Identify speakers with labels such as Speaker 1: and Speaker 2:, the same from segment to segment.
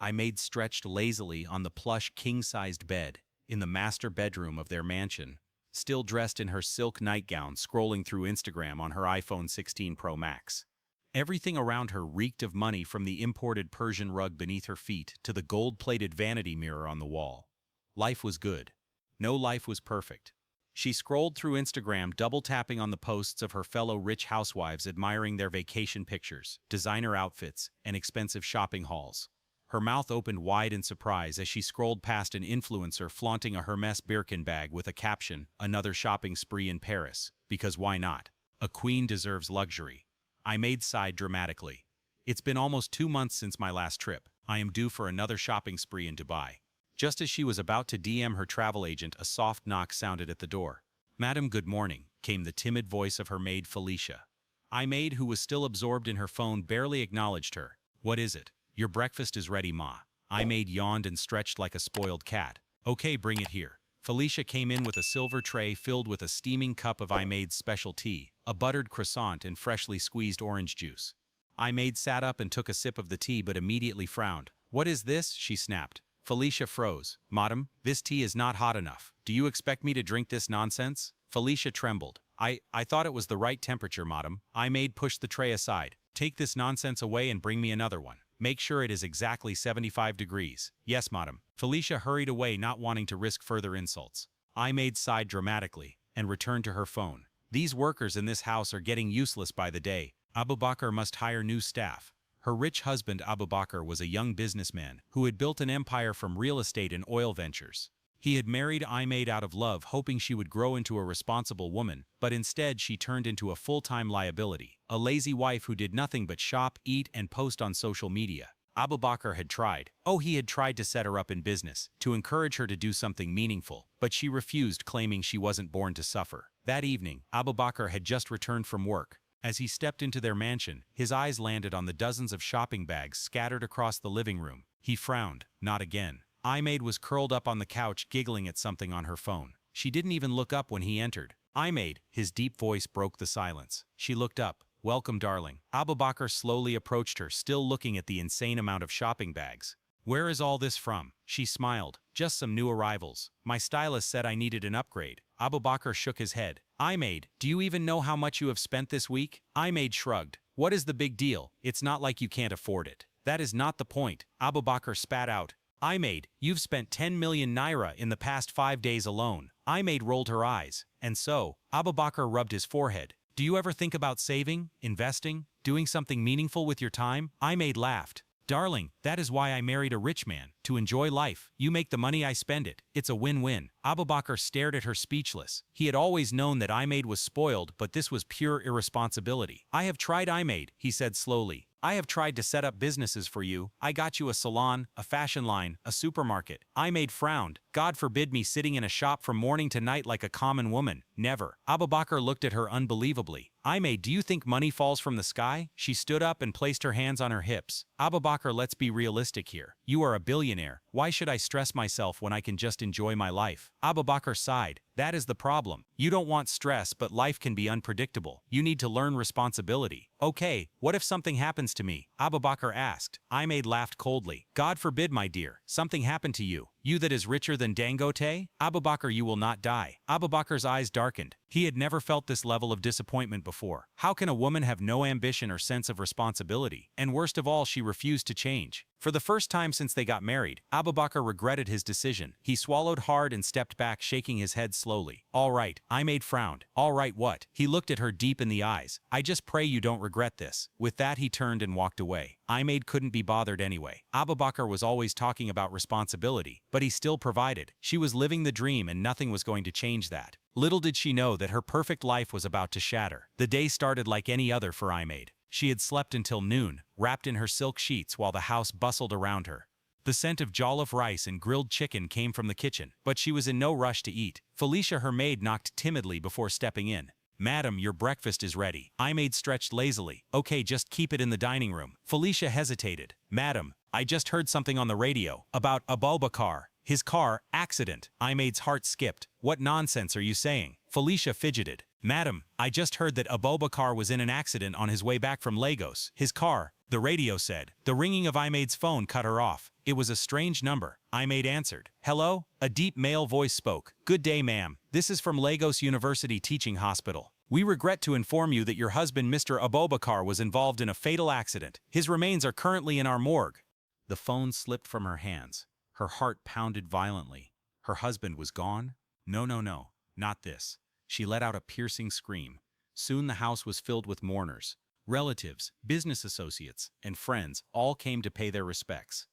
Speaker 1: I-maid stretched lazily on the plush king-sized bed in the master bedroom of their mansion, still dressed in her silk nightgown, scrolling through Instagram on her iPhone 16 Pro Max. Everything around her reeked of money, from the imported Persian rug beneath her feet to the gold-plated vanity mirror on the wall. Life was good. No life was perfect. She scrolled through Instagram, double-tapping on the posts of her fellow rich housewives, admiring their vacation pictures, designer outfits, and expensive shopping hauls. Her mouth opened wide in surprise as she scrolled past an influencer flaunting a Hermes Birkin bag with a caption, "Another shopping spree in Paris, because why not? A queen deserves luxury." I-maid sighed dramatically. "It's been almost 2 months since my last trip. I am due for another shopping spree in Dubai." Just as she was about to DM her travel agent, a soft knock sounded at the door. "Madam, good morning," came the timid voice of her maid Felicia. I-maid, who was still absorbed in her phone, barely acknowledged her. "What is it?" "Your breakfast is ready, ma." I-maid yawned and stretched like a spoiled cat. "Okay, bring it here." Felicia came in with a silver tray filled with a steaming cup of I-maid's special tea, a buttered croissant and freshly squeezed orange juice. I-maid sat up and took a sip of the tea, but immediately frowned. "What is this?" she snapped. Felicia froze. "Madam, this tea is not hot enough. Do you expect me to drink this nonsense?" Felicia trembled. I thought it was the right temperature, madam." I-maid pushed the tray aside. "Take this nonsense away and bring me another one. Make sure it is exactly 75 degrees. "Yes, madam." Felicia hurried away, not wanting to risk further insults. I-maid sighed dramatically and returned to her phone. "These workers in this house are getting useless by the day. Abu Bakr must hire new staff." Her rich husband Abu Bakr was a young businessman who had built an empire from real estate and oil ventures. He had married I-maid out of love, hoping she would grow into a responsible woman, but instead she turned into a full-time liability, a lazy wife who did nothing but shop, eat, and post on social media. Abu Bakr had tried. He had tried to set her up in business, to encourage her to do something meaningful, but she refused, claiming she wasn't born to suffer. That evening, Abu Bakr had just returned from work. As he stepped into their mansion, his eyes landed on the dozens of shopping bags scattered across the living room. He frowned. Not again. I-maid was curled up on the couch, giggling at something on her phone. She didn't even look up when he entered. "I-maid," his deep voice broke the silence. She looked up. "Welcome, darling." Abu Bakr slowly approached her, still looking at the insane amount of shopping bags. "Where is all this from?" She smiled. "Just some new arrivals. My stylist said I needed an upgrade." Abu Bakr shook his head. "I-maid, do you even know how much you have spent this week?" I-maid shrugged. "What is the big deal? It's not like you can't afford it." "That is not the point." Abu Bakr spat out. "I-maid, you've spent 10 million naira in the past 5 days alone." I-maid rolled her eyes. "And so?" Abu Bakr rubbed his forehead. "Do you ever think about saving, investing, doing something meaningful with your time?" I-maid laughed. "Darling, that is why I married a rich man, to enjoy life. You make the money, I spend it. It's a win-win." Abu Bakr stared at her, speechless. He had always known that I-maid was spoiled, but this was pure irresponsibility. "I have tried, I-maid," he said slowly. "I have tried to set up businesses for you. I got you a salon, a fashion line, a supermarket." I-maid frowned. "God forbid me sitting in a shop from morning to night like a common woman. Never." Abu Bakr looked at her unbelievably. "I-maid, do you think money falls from the sky?" She stood up and placed her hands on her hips. "Abu Bakr, let's be realistic here. You are a billionaire. Why should I stress myself when I can just enjoy my life?" Abu Bakr sighed. "That is the problem. You don't want stress, but life can be unpredictable. You need to learn responsibility." "Okay, what if something happens to me?" Abu Bakr asked. I-maid laughed coldly. "God forbid, my dear. Something happened to you. You that is richer than Dangote? Abu Bakr, you will not die." Abu Bakr's eyes darkened. He had never felt this level of disappointment before. How can a woman have no ambition or sense of responsibility? And worst of all, she refused to change. For the first time since they got married, Abu Bakr regretted his decision. He swallowed hard and stepped back, shaking his head slowly. "All right." I-maid frowned. "All right what?" He looked at her deep in the eyes. "I just pray you don't regret this." With that, he turned and walked away. I-maid couldn't be bothered anyway. Abu Bakr was always talking about responsibility, but he still provided. She was living the dream and nothing was going to change that. Little did she know that her perfect life was about to shatter. The day started like any other for I-maid. She had slept until noon, wrapped in her silk sheets while the house bustled around her. The scent of jollof rice and grilled chicken came from the kitchen, but she was in no rush to eat. Felicia, her maid, knocked timidly before stepping in. "Madam, your breakfast is ready." I-maid stretched lazily. "Okay, just keep it in the dining room." Felicia hesitated. "Madam, I just heard something on the radio about Abu Bakr. His car accident." I-maid's heart skipped. "What nonsense are you saying?" Felicia fidgeted. "Madam, I just heard that Abu Bakr was in an accident on his way back from Lagos. His car," the radio said. The ringing of I-maid's phone cut her off. It was a strange number. IMAID answered. Hello? A deep male voice spoke. Good day, ma'am. This is from Lagos University Teaching Hospital. We regret to inform you that your husband, Mr. Abubakar, was involved in a fatal accident. His remains are currently in our morgue. The phone slipped from her hands. Her heart pounded violently. Her husband was gone? No, no, no. Not this. She let out a piercing scream. Soon the house was filled with mourners. Relatives, business associates, and friends all came to pay their respects.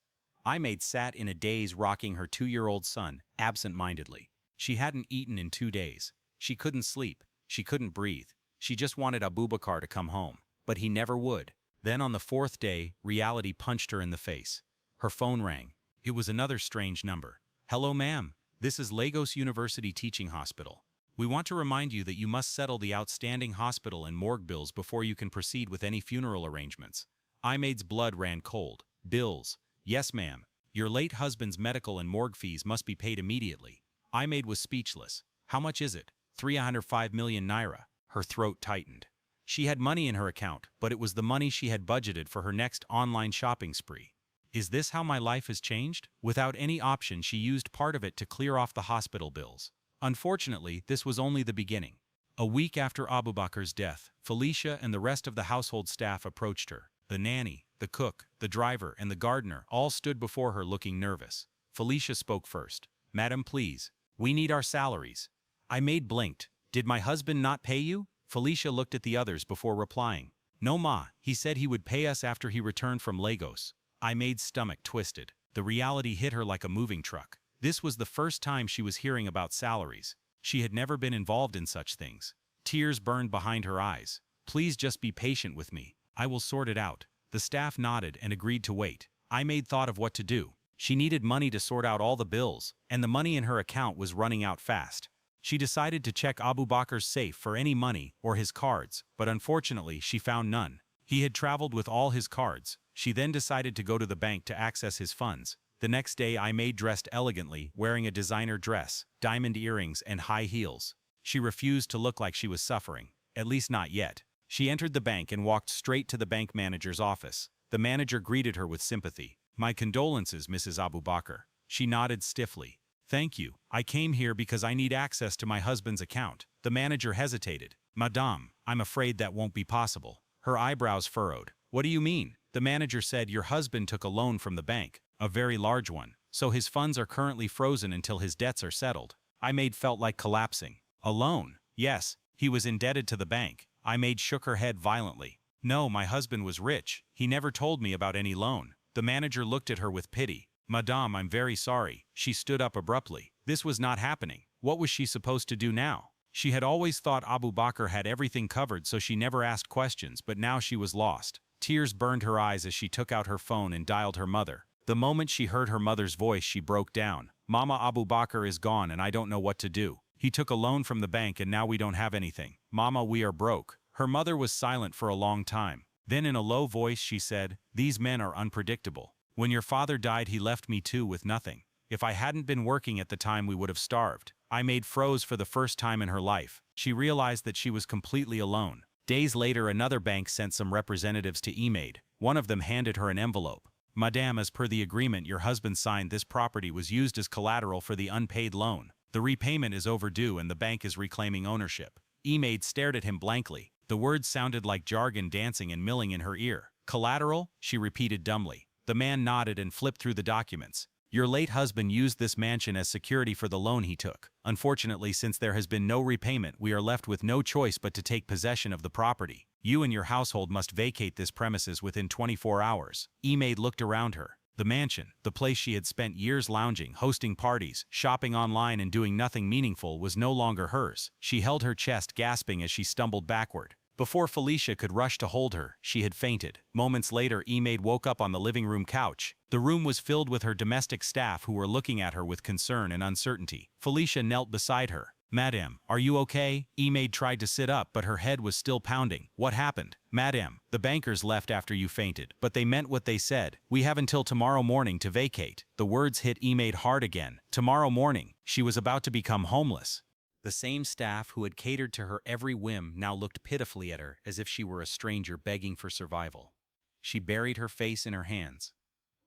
Speaker 1: IMAID sat in a daze rocking her 2-year-old son, absent-mindedly. She hadn't eaten in 2 days. She couldn't sleep. She couldn't breathe. She just wanted Abubakar to come home. But he never would. Then on the 4th day, reality punched her in the face. Her phone rang. It was another strange number. Hello, ma'am. This is Lagos University Teaching Hospital. We want to remind you that you must settle the outstanding hospital and morgue bills before you can proceed with any funeral arrangements. IMAID's blood ran cold. Bills. Yes, ma'am. Your late husband's medical and morgue fees must be paid immediately. IMAID was speechless. How much is it? 305 million naira. Her throat tightened. She had money in her account, but it was the money she had budgeted for her next online shopping spree. Is this how my life has changed? Without any option, she used part of it to clear off the hospital bills. Unfortunately, this was only the beginning. A week after Abubakar's death, Felicia and the rest of the household staff approached her. The nanny, the cook, the driver, and the gardener all stood before her looking nervous. Felicia spoke first. Madam, please. We need our salaries. IMAID blinked. Did my husband not pay you? Felicia looked at the others before replying. No, ma. He said he would pay us after he returned from Lagos. IMAID's stomach twisted. The reality hit her like a moving truck. This was the first time she was hearing about salaries. She had never been involved in such things. Tears burned behind her eyes. Please just be patient with me. I will sort it out. The staff nodded and agreed to wait. IMAID thought of what to do. She needed money to sort out all the bills, and the money in her account was running out fast. She decided to check Abubakar's safe for any money or his cards, but unfortunately she found none. He had traveled with all his cards. She then decided to go to the bank to access his funds. The next day, IMAID dressed elegantly, wearing a designer dress, diamond earrings, and high heels. She refused to look like she was suffering, at least not yet. She entered the bank and walked straight to the bank manager's office. The manager greeted her with sympathy. My condolences, Mrs. Abubakar. She nodded stiffly. Thank you. I came here because I need access to my husband's account. The manager hesitated. Madame, I'm afraid that won't be possible. Her eyebrows furrowed. What do you mean? The manager said your husband took a loan from the bank, a very large one, so his funds are currently frozen until his debts are settled. IMAID felt like collapsing. A loan? Yes, he was indebted to the bank. IMAID shook her head violently. No, my husband was rich. He never told me about any loan. The manager looked at her with pity. Madame, I'm very sorry. She stood up abruptly. This was not happening. What was she supposed to do now? She had always thought Abubakar had everything covered, so she never asked questions, but now she was lost. Tears burned her eyes as she took out her phone and dialed her mother. The moment she heard her mother's voice, she broke down. Mama, Abubakar is gone and I don't know what to do. He took a loan from the bank and now we don't have anything. Mama, we are broke. Her mother was silent for a long time. Then in a low voice she said, these men are unpredictable. When your father died, he left me too with nothing. If I hadn't been working at the time, we would have starved. IMAID froze for the first time in her life. She realized that she was completely alone. Days later, another bank sent some representatives to IMAID. One of them handed her an envelope. Madame, as per the agreement your husband signed, this property was used as collateral for the unpaid loan. The repayment is overdue and the bank is reclaiming ownership. IMAID stared at him blankly. The words sounded like jargon dancing and milling in her ear. Collateral? She repeated dumbly. The man nodded and flipped through the documents. Your late husband used this mansion as security for the loan he took. Unfortunately, since there has been no repayment, we are left with no choice but to take possession of the property. You and your household must vacate this premises within 24 hours. IMAID looked around her. The mansion, the place she had spent years lounging, hosting parties, shopping online and doing nothing meaningful, was no longer hers. She held her chest, gasping as she stumbled backward. Before Felicia could rush to hold her, she had fainted. Moments later, IMAID woke up on the living room couch. The room was filled with her domestic staff who were looking at her with concern and uncertainty. Felicia knelt beside her. Madame, are you okay? IMAID tried to sit up, but her head was still pounding. What happened? Madame, the bankers left after you fainted, but they meant what they said. We have until tomorrow morning to vacate. The words hit IMAID hard again. Tomorrow morning. She was about to become homeless. The same staff who had catered to her every whim now looked pitifully at her as if she were a stranger begging for survival. She buried her face in her hands.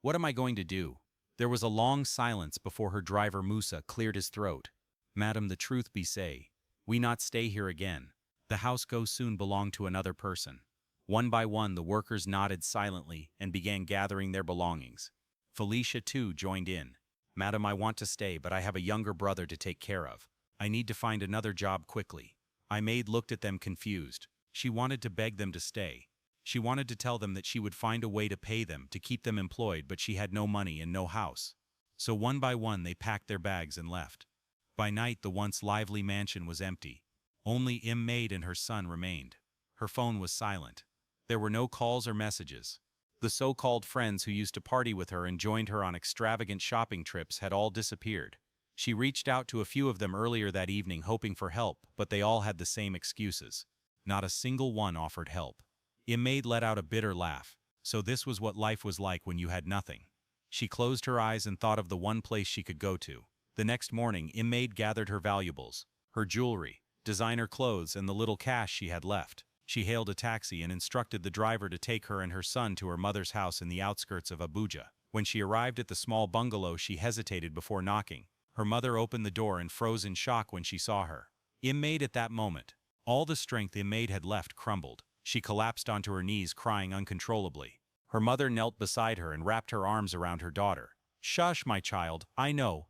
Speaker 1: What am I going to do? There was a long silence before her driver Musa cleared his throat. "Madam, the truth be say, we not stay here again. The house go soon belong to another person." One by one the workers nodded silently and began gathering their belongings. Felicia too joined in. "Madam, I want to stay, but I have a younger brother to take care of. I need to find another job quickly." Imaid looked at them confused. She wanted to beg them to stay. She wanted to tell them that she would find a way to pay them, to keep them employed, but she had no money and no house. So one by one they packed their bags and left. By night the once lively mansion was empty. Only Imaid and her son remained. Her phone was silent. There were no calls or messages. The so-called friends who used to party with her and joined her on extravagant shopping trips had all disappeared. She reached out to a few of them earlier that evening hoping for help, but they all had the same excuses. Not a single one offered help. Imaid let out a bitter laugh. So this was what life was like when you had nothing. She closed her eyes and thought of the one place she could go to. The next morning, Imaid gathered her valuables, her jewelry, designer clothes, and the little cash she had left. She hailed a taxi and instructed the driver to take her and her son to her mother's house in the outskirts of Abuja. When she arrived at the small bungalow, she hesitated before knocking. Her mother opened the door and froze in shock when she saw her. Imaid at that moment. All the strength Imaid had left crumbled. She collapsed onto her knees, crying uncontrollably. Her mother knelt beside her and wrapped her arms around her daughter. "Shush, my child, I know.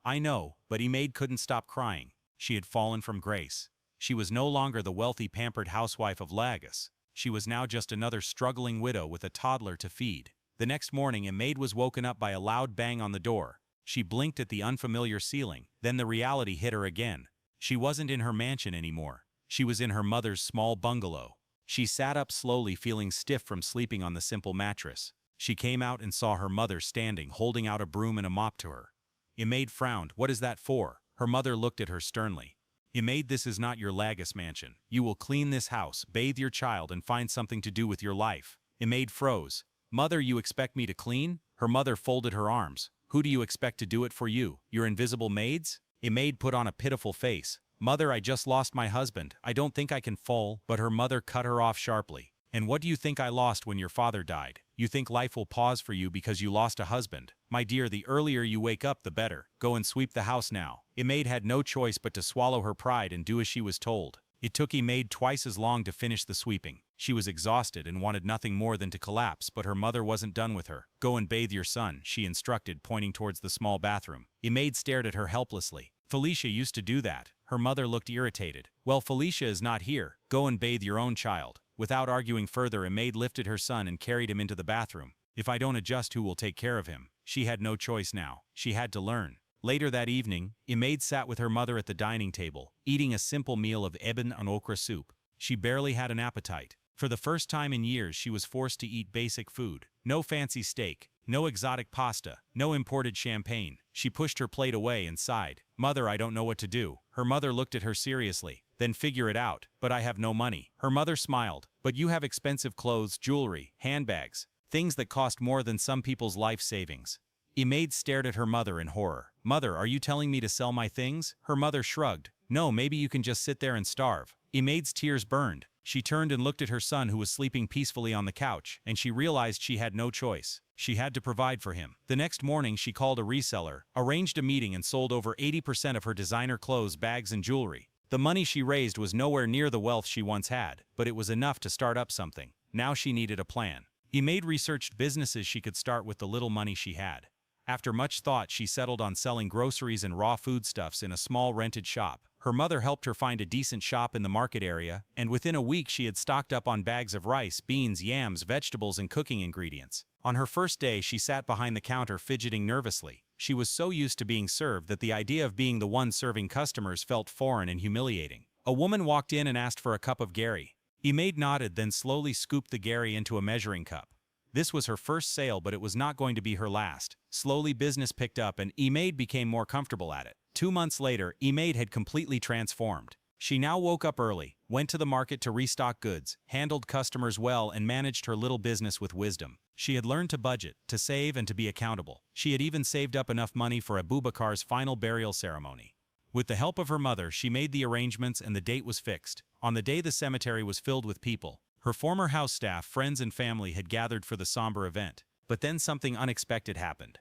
Speaker 1: But Imaid couldn't stop crying. She had fallen from grace. She was no longer the wealthy, pampered housewife of Lagos. She was now just another struggling widow with a toddler to feed. The next morning, Imaid was woken up by a loud bang on the door. She blinked at the unfamiliar ceiling, then the reality hit her again. She wasn't in her mansion anymore. She was in her mother's small bungalow. She sat up slowly, feeling stiff from sleeping on the simple mattress. She came out and saw her mother standing, holding out a broom and a mop to her. Imaid frowned. "What is that for?" Her mother looked at her sternly. "Imaid, this is not your Lagos mansion. You will clean this house, bathe your child, and find something to do with your life." Imaid froze. "Mother, you expect me to clean?" Her mother folded her arms. "Who do you expect to do it for you? Your invisible maids?" Imaid put on a pitiful face. "Mother, I just lost my husband. I don't think I can fall." But her mother cut her off sharply. "And what do you think I lost when your father died? You think life will pause for you because you lost a husband? My dear, the earlier you wake up, the better. Go and sweep the house now." Imaid had no choice but to swallow her pride and do as she was told. It took Imaid twice as long to finish the sweeping. She was exhausted and wanted nothing more than to collapse, but her mother wasn't done with her. "Go and bathe your son," she instructed, pointing towards the small bathroom. Imaid stared at her helplessly. "Felicia used to do that." Her mother looked irritated. "Well, Felicia is not here. Go and bathe your own child." Without arguing further, Imaid lifted her son and carried him into the bathroom. "If I don't adjust, who will take care of him?" She had no choice now. She had to learn. Later that evening, Imaid sat with her mother at the dining table, eating a simple meal of eben and okra soup. She barely had an appetite. For the first time in years, she was forced to eat basic food. No fancy steak, no exotic pasta, no imported champagne. She pushed her plate away and sighed. "Mother, I don't know what to do." Her mother looked at her seriously. "Then figure it out." "But I have no money." Her mother smiled. "But you have expensive clothes, jewelry, handbags, things that cost more than some people's life savings." Imaid stared at her mother in horror. "Mother, are you telling me to sell my things?" Her mother shrugged. "No, maybe you can just sit there and starve." Imaid's tears burned. She turned and looked at her son, who was sleeping peacefully on the couch, and she realized she had no choice. She had to provide for him. The next morning, she called a reseller, arranged a meeting, and sold over 80% of her designer clothes, bags, and jewelry. The money she raised was nowhere near the wealth she once had, but it was enough to start up something. Now she needed a plan. Imaid researched businesses she could start with the little money she had. After much thought, she settled on selling groceries and raw foodstuffs in a small rented shop. Her mother helped her find a decent shop in the market area, and within a week she had stocked up on bags of rice, beans, yams, vegetables, and cooking ingredients. On her first day, she sat behind the counter fidgeting nervously. She was so used to being served that the idea of being the one serving customers felt foreign and humiliating. A woman walked in and asked for a cup of gari. Imaid nodded, then slowly scooped the gari into a measuring cup. This was her first sale, but it was not going to be her last. Slowly business picked up and Imaid became more comfortable at it. 2 months later, Imaid had completely transformed. She now woke up early, went to the market to restock goods, handled customers well, and managed her little business with wisdom. She had learned to budget, to save, and to be accountable. She had even saved up enough money for Abubakar's final burial ceremony. With the help of her mother, she made the arrangements and the date was fixed. On the day, the cemetery was filled with people. Her former house staff, friends, and family had gathered for the somber event. But then something unexpected happened.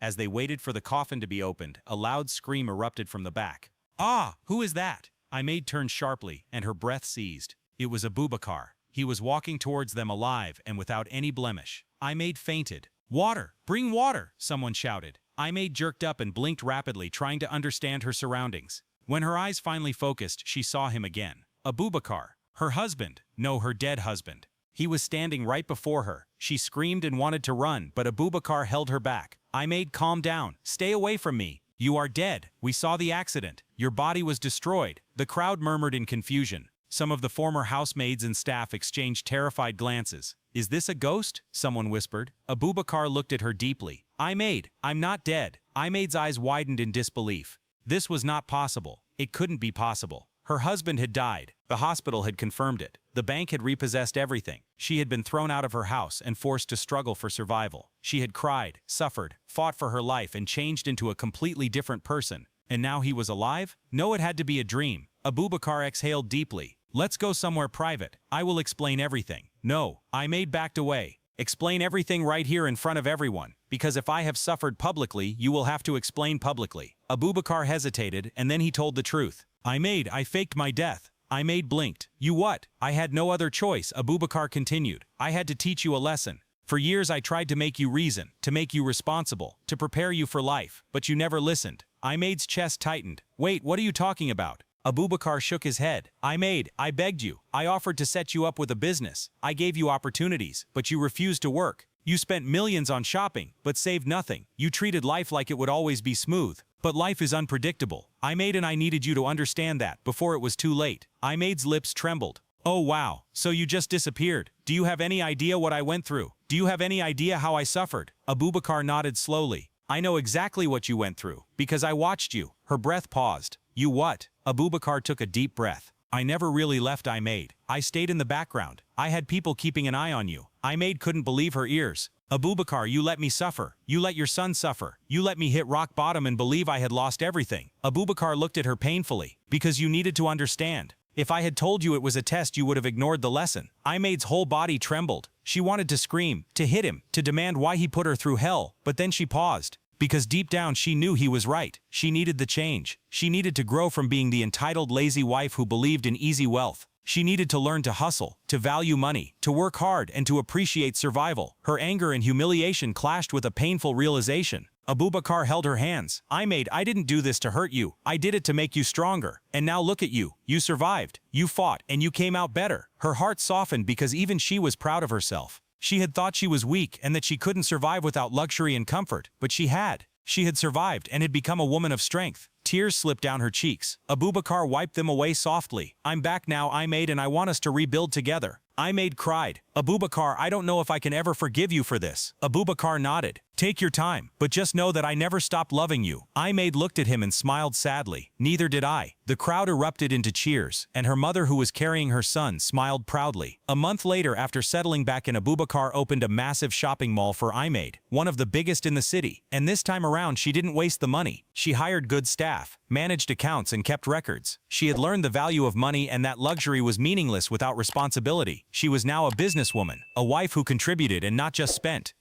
Speaker 1: As they waited for the coffin to be opened, a loud scream erupted from the back. "Ah, who is that?" Ahmed turned sharply, and her breath seized. It was Abubakar. He was walking towards them alive and without any blemish. Ahmed fainted. "Water! Bring water!" someone shouted. Ahmed jerked up and blinked rapidly, trying to understand her surroundings. When her eyes finally focused, she saw him again. Abubakar. Her husband. No, her dead husband. He was standing right before her. She screamed and wanted to run, but Abubakar held her back. "Ahmed, calm down. Stay away from me. You are dead. We saw the accident. Your body was destroyed." The crowd murmured in confusion. Some of the former housemaids and staff exchanged terrified glances. "Is this a ghost?" someone whispered. Abubakar looked at her deeply. "Ahmed, I'm not dead." Ahmed's eyes widened in disbelief. This was not possible. It couldn't be possible. Her husband had died. The hospital had confirmed it. The bank had repossessed everything. She had been thrown out of her house and forced to struggle for survival. She had cried, suffered, fought for her life, and changed into a completely different person. And now he was alive? No, it had to be a dream. Abubakar exhaled deeply. "Let's go somewhere private. I will explain everything." "No." Ahmed backed away. "Explain everything right here in front of everyone, because if I have suffered publicly, you will have to explain publicly." Abubakar hesitated, and then he told the truth. "Ahmed, I faked my death." Ahmed blinked. "You what?" "I had no other choice," Abubakar continued. "I had to teach you a lesson. For years I tried to make you reason, to make you responsible, to prepare you for life, but you never listened." Ahmed's chest tightened. "Wait, what are you talking about?" Abubakar shook his head. "Ahmed, I begged you. I offered to set you up with a business. I gave you opportunities, but you refused to work. You spent millions on shopping, but saved nothing. You treated life like it would always be smooth. But life is unpredictable. Ahmed, and I needed you to understand that before it was too late." Ahmed's lips trembled. "Oh wow, so you just disappeared. Do you have any idea what I went through? Do you have any idea how I suffered?" Abubakar nodded slowly. "I know exactly what you went through, because I watched you." Her breath paused. "You what?" Abubakar took a deep breath. "I never really left Ahmed. I stayed in the background. I had people keeping an eye on you." Ahmed couldn't believe her ears. "Abubakar, you let me suffer. You let your son suffer. You let me hit rock bottom and believe I had lost everything." Abubakar looked at her painfully. "Because you needed to understand. If I had told you it was a test, you would have ignored the lesson." Ahmed's whole body trembled. She wanted to scream, to hit him, to demand why he put her through hell, but then she paused. Because deep down she knew he was right. She needed the change. She needed to grow from being the entitled, lazy wife who believed in easy wealth. She needed to learn to hustle, to value money, to work hard, and to appreciate survival. Her anger and humiliation clashed with a painful realization. Abubakar held her hands. "Ahmed, I didn't do this to hurt you. I did it to make you stronger. And now look at you. You survived. You fought, and you came out better." Her heart softened because even she was proud of herself. She had thought she was weak and that she couldn't survive without luxury and comfort, but she had. She had survived and had become a woman of strength. Tears slipped down her cheeks. Abubakar wiped them away softly. "I'm back now, Ahmed, and I want us to rebuild together." Ahmed cried. "Abubakar, I don't know if I can ever forgive you for this." Abubakar nodded. "Take your time, but just know that I never stopped loving you." Ahmed looked at him and smiled sadly. "Neither did I." The crowd erupted into cheers, and her mother, who was carrying her son, smiled proudly. A month later, after settling back in, Abubakar opened a massive shopping mall for Ahmed, one of the biggest in the city. And this time around, she didn't waste the money. She hired good staff, managed accounts, and kept records. She had learned the value of money and that luxury was meaningless without responsibility. She was now a businesswoman, a wife who contributed and not just spent.